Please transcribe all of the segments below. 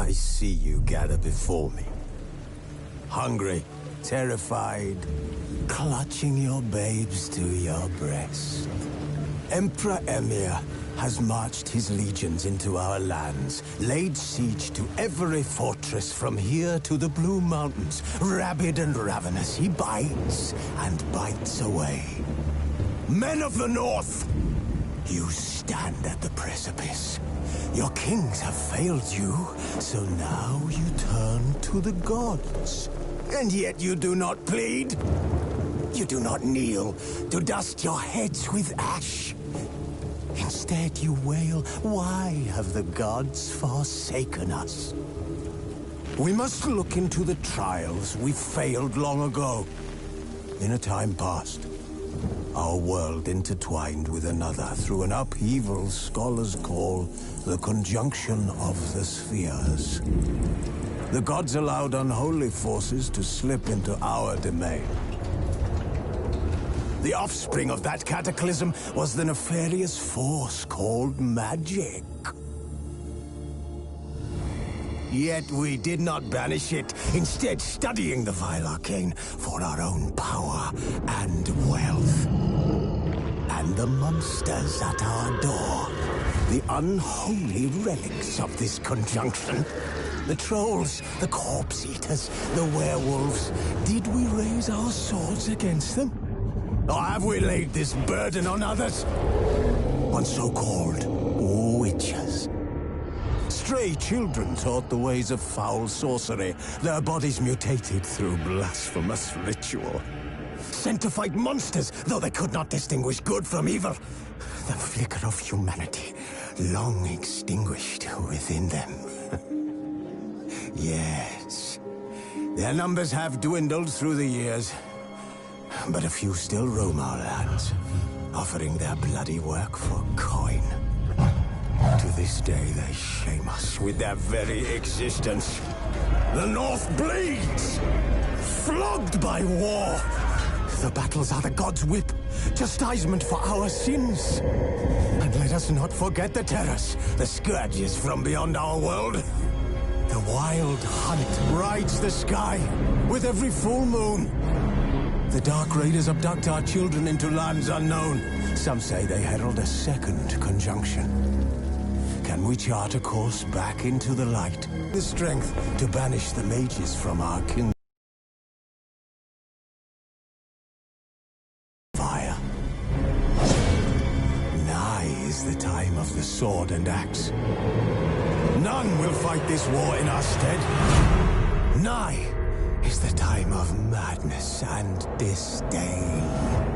I see you gather before me. Hungry, terrified, clutching your babes to your breast. Emperor Emir has marched his legions into our lands, laid siege to every fortress from here to the Blue Mountains. Rabid and ravenous, he bites and bites away. Men of the North, you stand at the precipice. Your kings have failed you, so now you turn to the gods. And yet you do not plead. You do not kneel to dust your heads with ash. Instead you wail, why have the gods forsaken us? We must look into the trials we failed long ago. In a time past, our world intertwined with another through an upheaval scholars call the conjunction of the spheres. The gods allowed unholy forces to slip into our domain. The offspring of that cataclysm was the nefarious force called magic. Yet we did not banish it, instead studying the vile arcane for our own power and wealth. And the monsters at our door, the unholy relics of this conjunction. The trolls, the corpse eaters, the werewolves. Did we raise our swords against them? Or have we laid this burden on others? On so-called witches. Stray children taught the ways of foul sorcery, their bodies mutated through blasphemous ritual. Sent to fight monsters, though they could not distinguish good from evil. The flicker of humanity, long extinguished within them. Yes, their numbers have dwindled through the years. But a few still roam our lands, offering their bloody work for coin. To this day, they shame us with their very existence. The North bleeds, flogged by war. The battles are the gods' whip, chastisement for our sins. And let us not forget the terrors, the scourges from beyond our world. The wild hunt rides the sky with every full moon. The Dark Raiders abduct our children into lands unknown. Some say they herald a second conjunction. Can we chart a course back into the light? The strength to banish the mages from our kingdom. Fire. Nigh is the time of the sword and axe. None will fight this war in our stead. Nigh is the time of madness and disdain.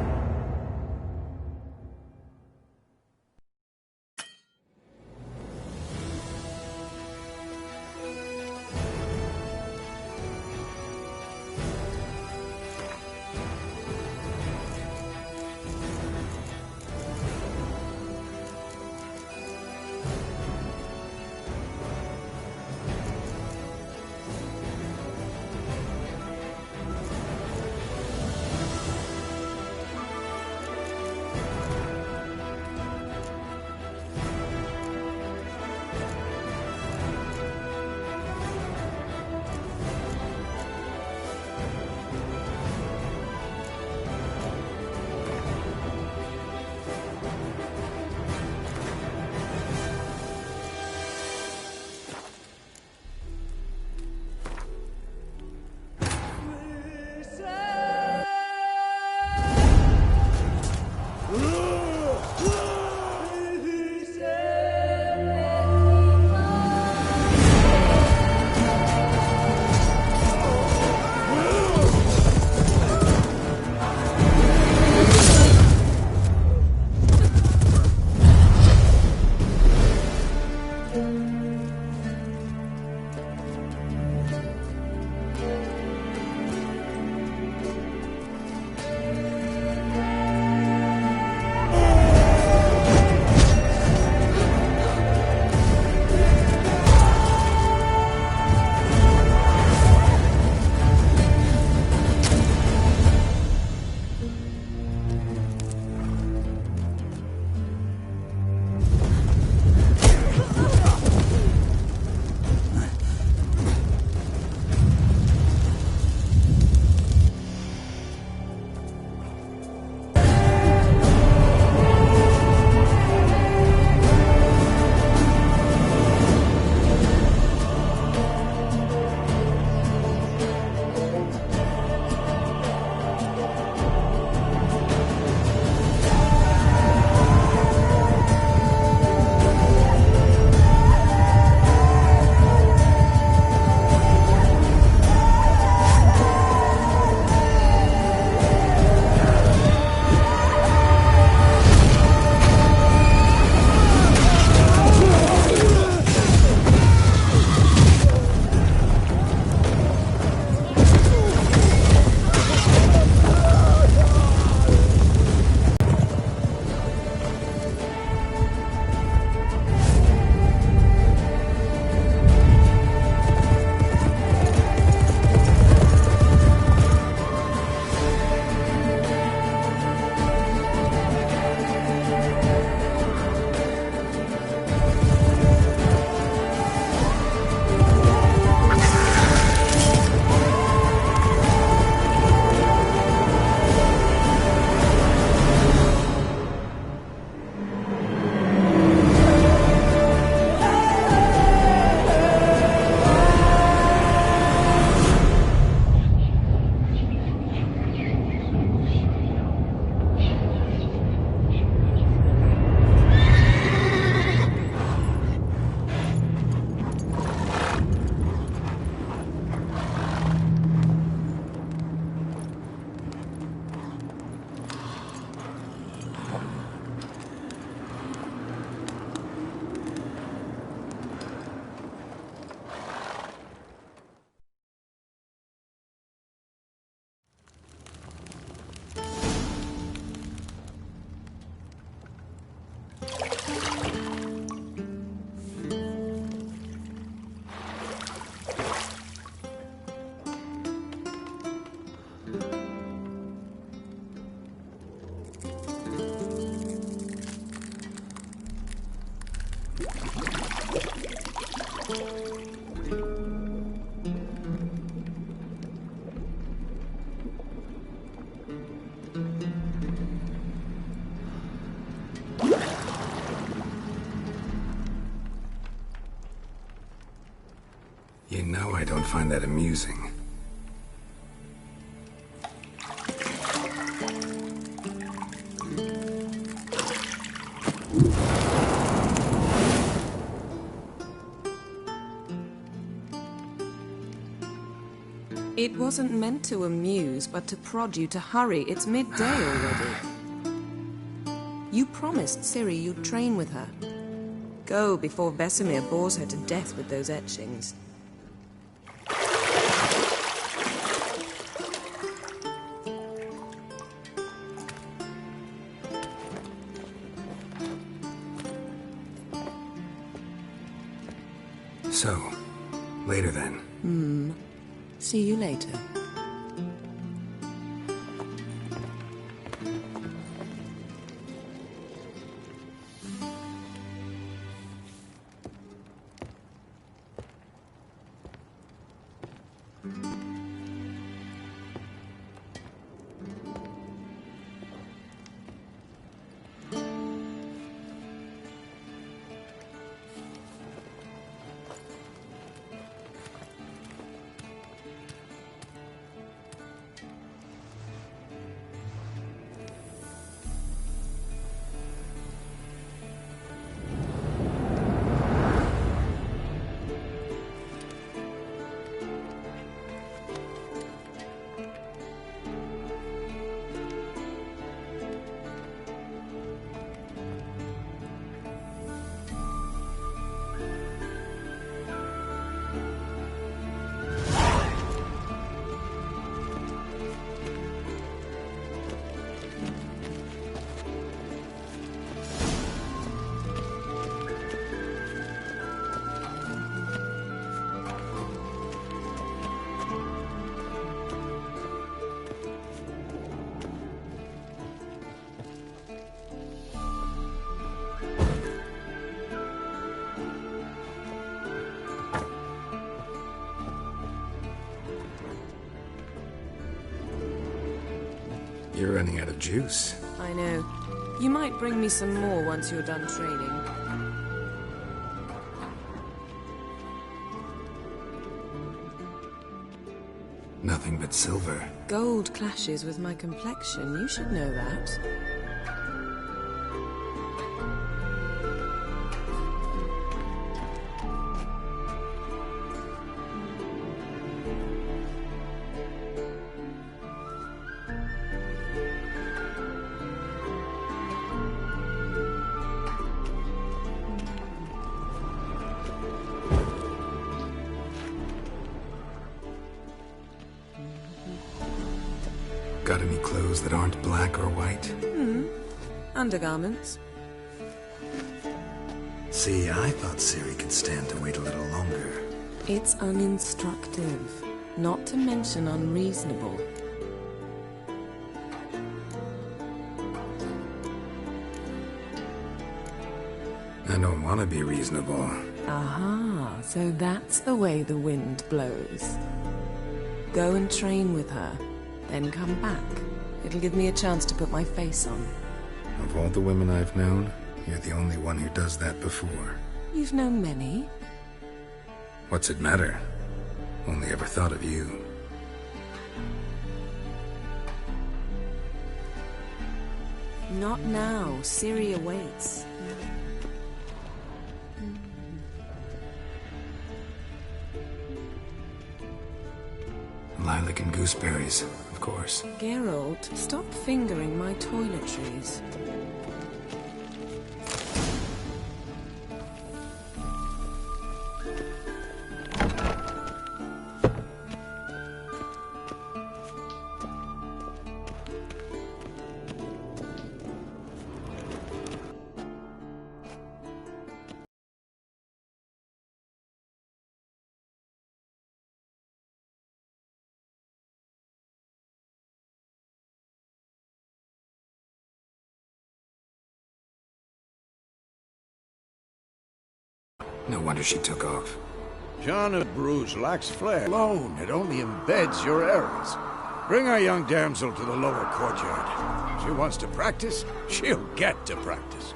You know I don't find that amusing. It wasn't meant to amuse, but to prod you to hurry. It's midday already. You promised Ciri you'd train with her. Go before Vesemir bores her to death with those etchings. So, later then. See you later. You're running out of juice. I know. You might bring me some more once you're done training. Nothing but silver. Gold clashes with my complexion. You should know that. Got any clothes that aren't black or white? Undergarments. See, I thought Ciri could stand to wait a little longer. It's uninstructive, not to mention unreasonable. I don't want to be reasonable. Aha, so that's the way the wind blows. Go and train with her, then come back. It'll give me a chance to put my face on. Of all the women I've known, you're the only one who does that before. You've known many. What's it matter? Only ever thought of you. Not now. Ciri awaits. Lilac and gooseberries, of course. Geralt, stop fingering my toiletries. No wonder she took off. John of Bruges lacks flair. Alone, it only embeds your errors. Bring our young damsel to the lower courtyard. She wants to practice, she'll get to practice.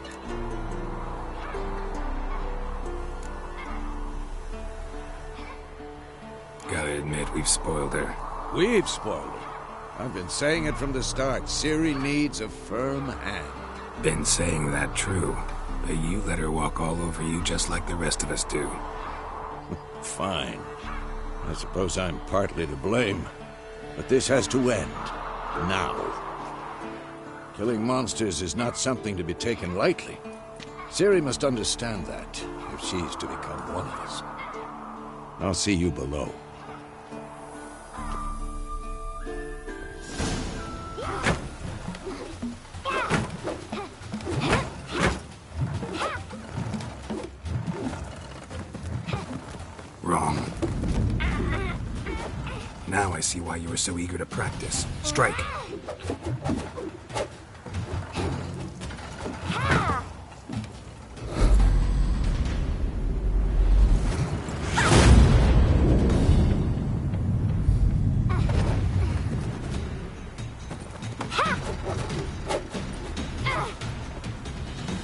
Gotta admit, we've spoiled her. We've spoiled her. I've been saying it from the start. Ciri needs a firm hand. Been saying that true, but you let her walk all over you just like the rest of us do. Fine. I suppose I'm partly to blame. But this has to end. Now. Killing monsters is not something to be taken lightly. Ciri must understand that, if she's to become one of us. I'll see you below. Wrong. Now I see why you were so eager to practice. Strike.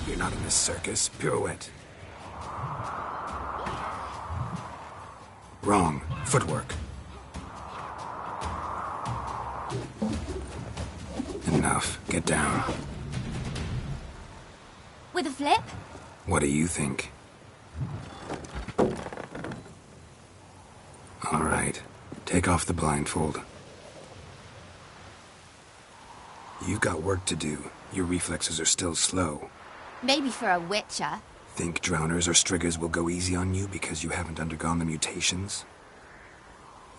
You're not in this circus. Pirouette. Wrong. Footwork. Enough. Get down. With a flip? What do you think? All right. Take off the blindfold. You've got work to do. Your reflexes are still slow. Maybe for a witcher. Think drowners or striggers will go easy on you because you haven't undergone the mutations?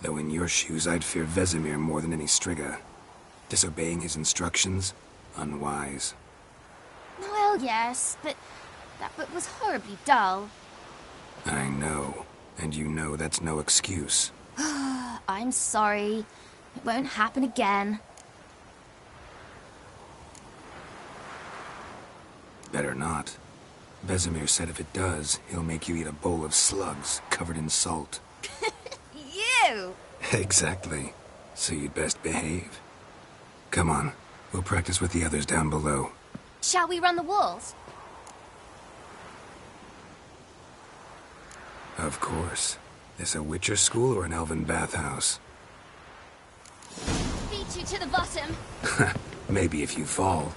Though in your shoes, I'd fear Vesemir more than any strigger. Disobeying his instructions? Unwise. Well, yes, but that book was horribly dull. I know. And you know that's no excuse. I'm sorry. It won't happen again. Better not. Vesemir said if it does, he'll make you eat a bowl of slugs covered in salt. You! Exactly. So you'd best behave. Come on. We'll practice with the others down below. Shall we run the walls? Of course. This a Witcher school or an elven bathhouse? Beat you to the bottom. Maybe if you fall.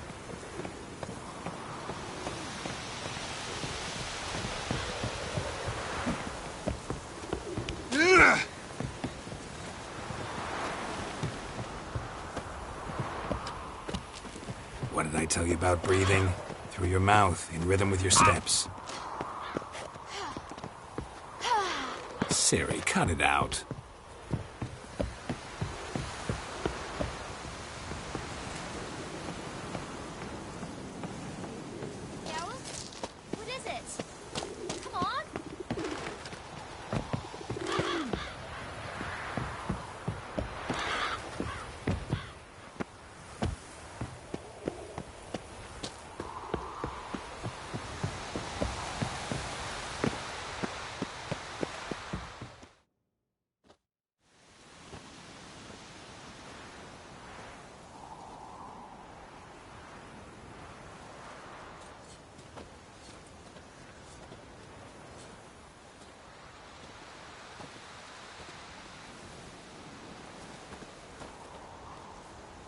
What did I tell you about breathing? Through your mouth, in rhythm with your steps. Ciri, cut it out. What is it? Come on.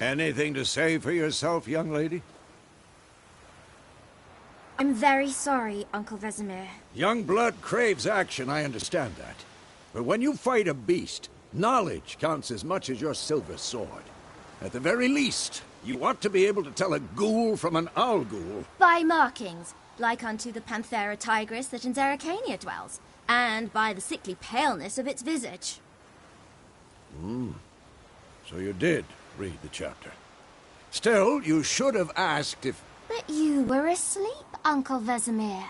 Anything to say for yourself, young lady? I'm very sorry, Uncle Vesemir. Young blood craves action, I understand that. But when you fight a beast, knowledge counts as much as your silver sword. At the very least, you ought to be able to tell a ghoul from an owl ghoul. By markings, like unto the Panthera tigris that in Zeracania dwells, and by the sickly paleness of its visage. So you did read the chapter. Still, you should have asked if... But you were asleep, Uncle Vesemir.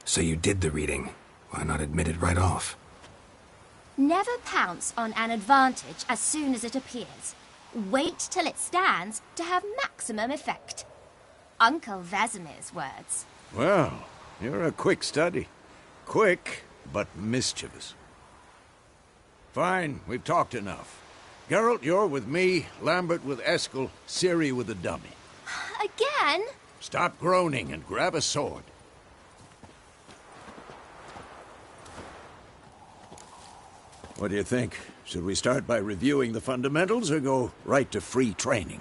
So you did the reading. Why not admit it right off? Never pounce on an advantage as soon as it appears. Wait till it stands to have maximum effect. Uncle Vesemir's words. Well, you're a quick study. Quick, but mischievous. Fine, we've talked enough. Geralt, you're with me, Lambert with Eskel, Ciri with the dummy. Again? Stop groaning and grab a sword. What do you think? Should we start by reviewing the fundamentals or go right to free training?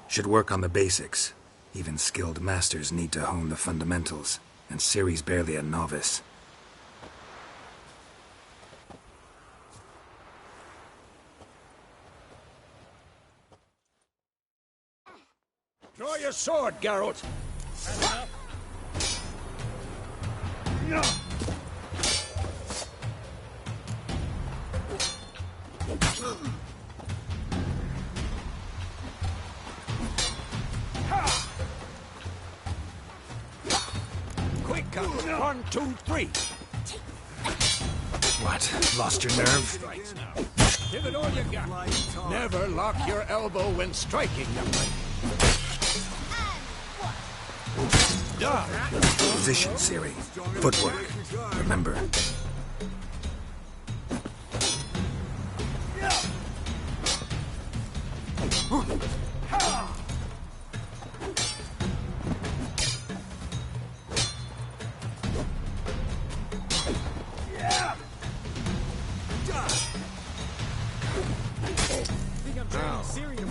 Should work on the basics. Even skilled masters need to hone the fundamentals, and Ciri's barely a novice. Draw your sword, Geralt! Quick, count. 1, 2, 3. What? Lost your nerve? Strikes now. Give it all you got. Never lock your elbow when striking, young lady. Dodge. Position, Ciri. Footwork. Remember.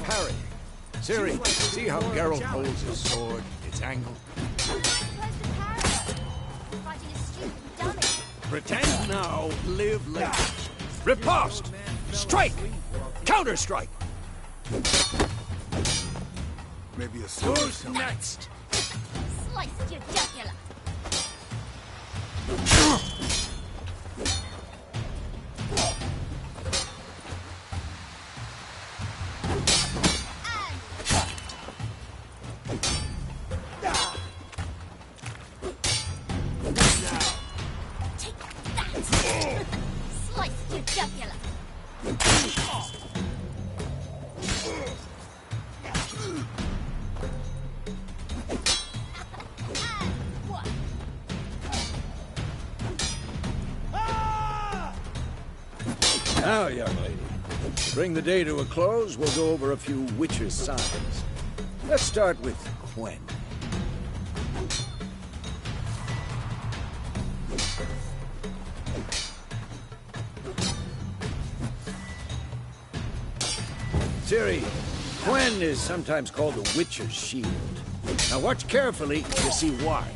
Parry. Ciri, see how Geralt holds his sword, its angle? Fighting a stupid dummy. Pretend now, live later. Riposte! Strike! Counter-strike! Maybe a sword. Who's next? Slice your jugular. Slice your jugular. Now, young lady, to bring the day to a close, we'll go over a few Witcher signs. Let's start with Quen. Ciri, Quen is sometimes called the Witcher's shield. Now watch carefully to see why.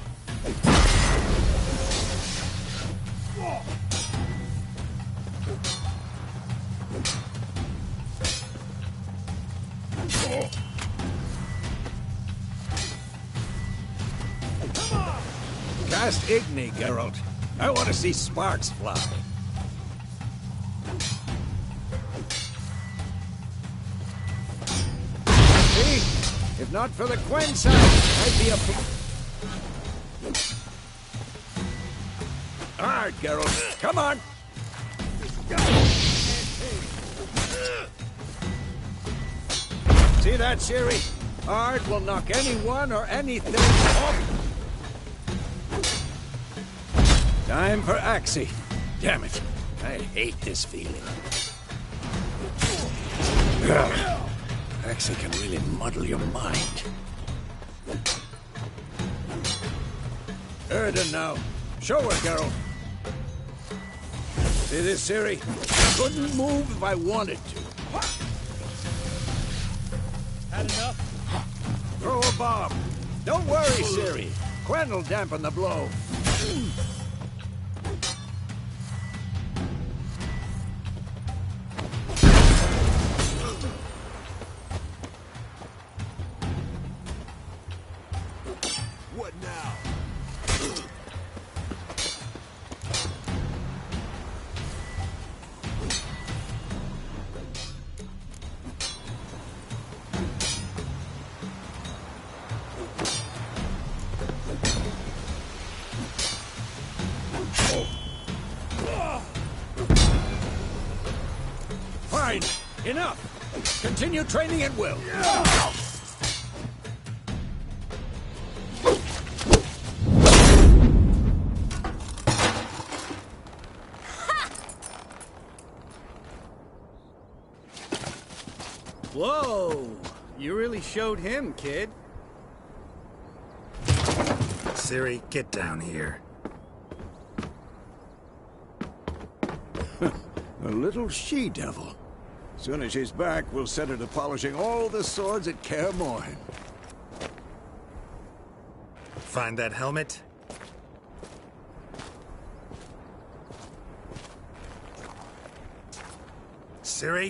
Cast Igni, Geralt. I want to see sparks fly. See? If not for the Quen sign, I'd be a... Alright, Geralt. Come on! See that, Ciri? Ard will knock anyone or anything off. Time for Axie. Damn it. I hate this feeling. Ugh. Axie can really muddle your mind. Erden now. Show her, Geralt. See this, Ciri? Couldn't move if I wanted to. Had enough? Throw a bomb. Don't worry, Ciri. Quen will dampen the blow. What now? Enough! Continue training at will. Whoa! You really showed him, kid. Ciri, get down here. A little she-devil. Soon as she's back, we'll set her to polishing all the swords at Kaer Morhen. Find that helmet? Ciri?